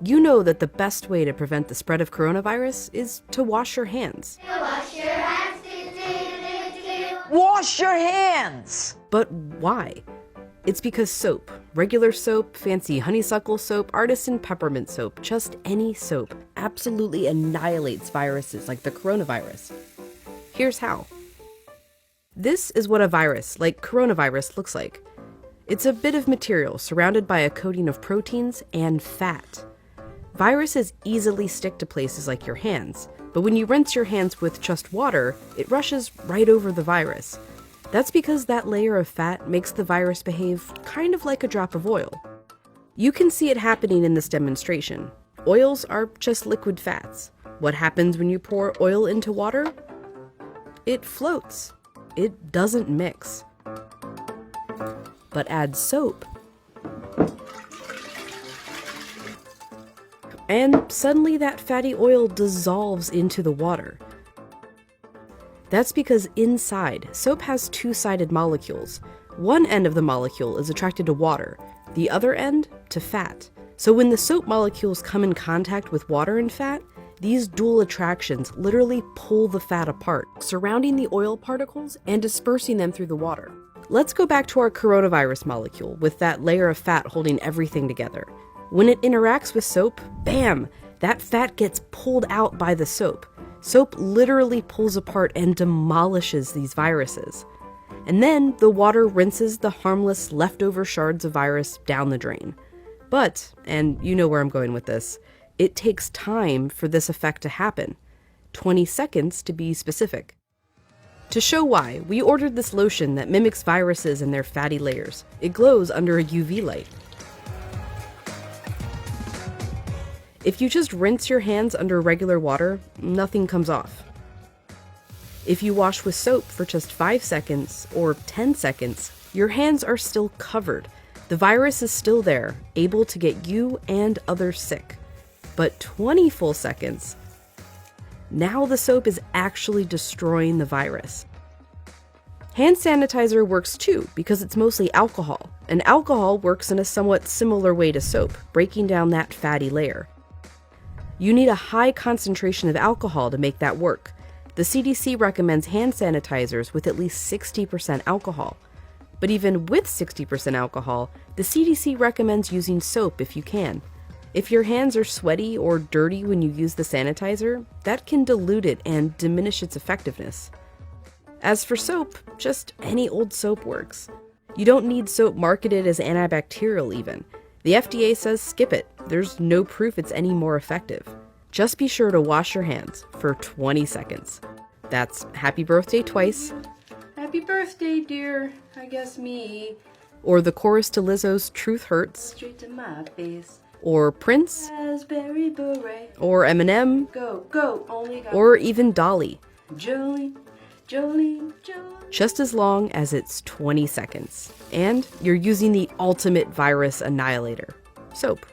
You know that the best way to prevent the spread of coronavirus is to wash your hands. Wash your hands. Wash your hands! But why? It's because soap, regular soap, fancy honeysuckle soap, artisan peppermint soap, just any soap, absolutely annihilates viruses like the coronavirus. Here's how. This is what a virus, like coronavirus, looks like. It's a bit of material surrounded by a coating of proteins and fat. Viruses easily stick to places like your hands, but when you rinse your hands with just water, it rushes right over the virus. That's because that layer of fat makes the virus behave kind of like a drop of oil. You can see it happening in this demonstration. Oils are just liquid fats. What happens when you pour oil into water? It floats. It doesn't mix. But add soap, and suddenly that fatty oil dissolves into the water. That's because inside, soap has two-sided molecules. One end of the molecule is attracted to water, the other end to fat. So when the soap molecules come in contact with water and fat, these dual attractions literally pull the fat apart, surrounding the oil particles and dispersing them through the water. Let's go back to our coronavirus molecule with that layer of fat holding everything together. When it interacts with soap, bam, that fat gets pulled out by the soap. Soap literally pulls apart and demolishes these viruses. And then the water rinses the harmless leftover shards of virus down the drain. But, and you know where I'm going with this, it takes time for this effect to happen. 20 seconds to be specific. To show why, we ordered this lotion that mimics viruses and their fatty layers. It glows under a UV light. If you just rinse your hands under regular water, nothing comes off. If you wash with soap for just 5 seconds or 10 seconds, your hands are still covered. The virus is still there, able to get you and others sick. But 20 full seconds, now the soap is actually destroying the virus. Hand sanitizer works too because it's mostly alcohol, and alcohol works in a somewhat similar way to soap, breaking down that fatty layer. You need a high concentration of alcohol to make that work. The CDC recommends hand sanitizers with at least 60% alcohol. But even with 60% alcohol, the CDC recommends using soap if you can. If your hands are sweaty or dirty when you use the sanitizer, that can dilute it and diminish its effectiveness. As for soap, just any old soap works. You don't need soap marketed as antibacterial even. The FDA says skip it. There's no proof it's any more effective. Just be sure to wash your hands for 20 seconds. That's happy birthday twice. Happy birthday, dear. I guess me. Or the chorus to Lizzo's Truth Hurts. Straight to my face. Or Prince. Raspberry beret. Or Eminem. Go, go, only go. Or even Dolly. Jolene, Jolene, Jolene. Just as long as it's 20 seconds. And you're using the ultimate virus annihilator, soap.